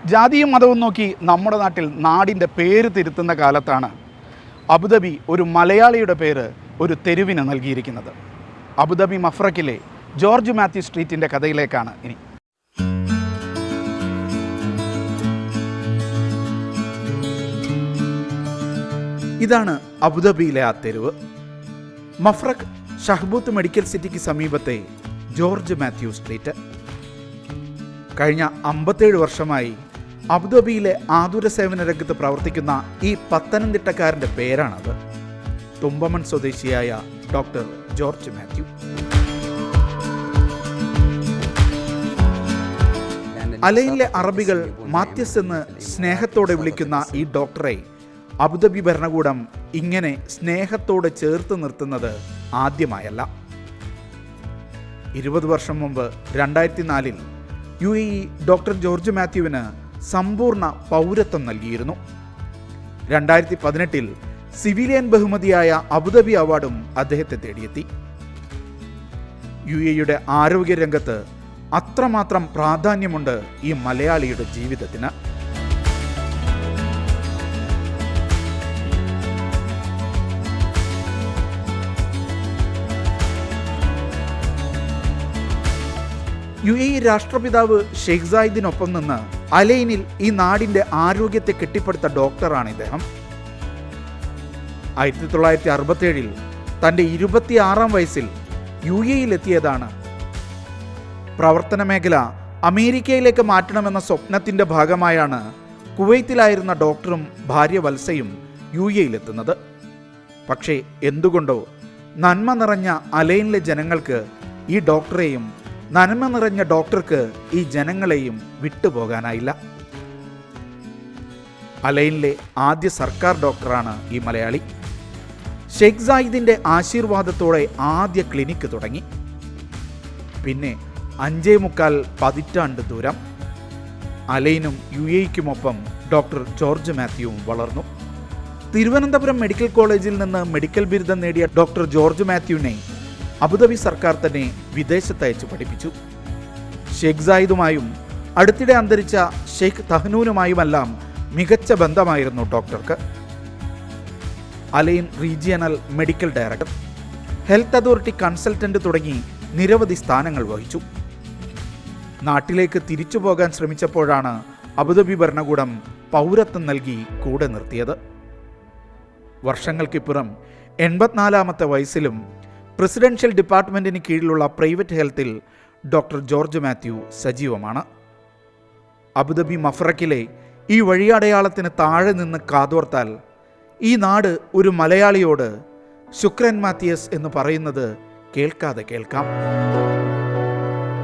ജാതിയും മതവും നോക്കി നമ്മുടെ നാട്ടിൽ നാടിൻ്റെ പേര് തിരുത്തുന്ന കാലത്താണ് അബുദാബി ഒരു മലയാളിയുടെ പേര് ഒരു തെരുവിന് നൽകിയിരിക്കുന്നത്. അബുദാബി മഫ്രക്കിലെ ജോർജ് മാത്യു സ്ട്രീറ്റിൻ്റെ കഥയിലേക്കാണ് ഇനി. ഇതാണ് അബുദാബിയിലെ ആ തെരുവ്. മഫ്രഖ് ഷഹ്ബൂത്ത് മെഡിക്കൽ സിറ്റിക്ക് സമീപത്തെ ജോർജ് മാത്യു സ്ട്രീറ്റ്. കഴിഞ്ഞ 57 വർഷമായി അബുദാബിയിലെ ആതുര സേവന രംഗത്ത് പ്രവർത്തിക്കുന്ന ഈ പത്തനംതിട്ടക്കാരൻ്റെ പേരാണത്. തുമ്പമൺ സ്വദേശിയായ ഡോക്ടർ ജോർജ് മാത്യു. അലൈനിലെ അറബികൾ മാത്യസ് എന്ന് സ്നേഹത്തോടെ വിളിക്കുന്ന ഈ ഡോക്ടറെ അബുദാബി ഭരണകൂടം ഇങ്ങനെ സ്നേഹത്തോടെ ചേർത്ത് നിർത്തുന്നത് ആദ്യമായല്ല. 20 വർഷം മുമ്പ് 2004 UAE ഡോക്ടർ ജോർജ് മാത്യുവിന് സമ്പൂർണ്ണ പൗരത്വം നൽകിയിരുന്നു. 2018 സിവിലിയൻ ബഹുമതിയായ അബുദാബി അവാർഡും അദ്ദേഹത്തെ തേടിയെത്തി. UAEയുടെ ആരോഗ്യരംഗത്ത് അത്രമാത്രം പ്രാധാന്യമുണ്ട് ഈ മലയാളിയുടെ ജീവിതത്തിന്. UAE രാഷ്ട്രപിതാവ് ഷെയ്ഖ് സായിദിനൊപ്പം നിന്ന് അലൈനിൽ ഈ നാടിൻ്റെ ആരോഗ്യത്തെ കെട്ടിപ്പടുത്ത ഡോക്ടറാണ് ഇദ്ദേഹം. 1967 തൻ്റെ 26-ാം വയസ്സിൽ UAEയിലെത്തിയതാണ്. പ്രവർത്തന മേഖല അമേരിക്കയിലേക്ക് മാറ്റണമെന്ന സ്വപ്നത്തിൻ്റെ ഭാഗമായാണ് കുവൈത്തിലായിരുന്ന ഡോക്ടറും ഭാര്യ വത്സയും UAEയിലെത്തുന്നത്. പക്ഷേ എന്തുകൊണ്ടോ നന്മ നിറഞ്ഞ അലൈനിലെ ജനങ്ങൾക്ക് ഈ ഡോക്ടറെയും നന്മ നിറഞ്ഞ ഡോക്ടർക്ക് ഈ ജനങ്ങളെയും വിട്ടുപോകാനായില്ല. അലൈനിലെ ആദ്യ സർക്കാർ ഡോക്ടറാണ് ഈ മലയാളി. ഷെയ്ഖ് സായിദിൻ്റെ ആശീർവാദത്തോടെ ആദ്യ ക്ലിനിക്ക് തുടങ്ങി. പിന്നെ 5.25 പതിറ്റാണ്ട് ദൂരം അലൈനും UAEക്കുമൊപ്പം ഡോക്ടർ ജോർജ് മാത്യുവും വളർന്നു. തിരുവനന്തപുരം മെഡിക്കൽ കോളേജിൽ നിന്ന് മെഡിക്കൽ ബിരുദം നേടിയ ഡോക്ടർ ജോർജ് മാത്യുവിനെ അബുദാബി സർക്കാർ തന്നെ വിദേശത്തയച്ച് പഠിപ്പിച്ചു. ഷെയ്ഖ് സായിദുമായും അടുത്തിടെ അന്തരിച്ച ഷെയ്ഖ് തഹ്നൂനുമായുമെല്ലാം മികച്ച ബന്ധമായിരുന്നു ഡോക്ടർക്ക്. Al Ain regional medical director, health authority consultant തുടങ്ങി നിരവധി സ്ഥാനങ്ങൾ വഹിച്ചു. നാട്ടിലേക്ക് തിരിച്ചു പോകാൻ ശ്രമിച്ചപ്പോഴാണ് അബുദാബി ഭരണകൂടം പൗരത്വം നൽകി കൂടെ നിർത്തിയത്. വർഷങ്ങൾക്കിപ്പുറം 84-ാമത്തെ വയസ്സിലും പ്രസിഡൻഷ്യൽ ഡിപ്പാർട്ട്മെൻറ്റിന് കീഴിലുള്ള പ്രൈവറ്റ് ഹെൽത്തിൽ ഡോക്ടർ ജോർജ് മാത്യു സജീവമാണ്. അബുദാബി മഫ്രക്കിലെ ഈ വഴിയടയാളത്തിന് താഴെ നിന്ന് കാതോർത്താൽ ഈ നാട് ഒരു മലയാളിയോട് ശുക്രൻ മാത്യസ് എന്ന് പറയുന്നത് കേൾക്കാതെ കേൾക്കാം.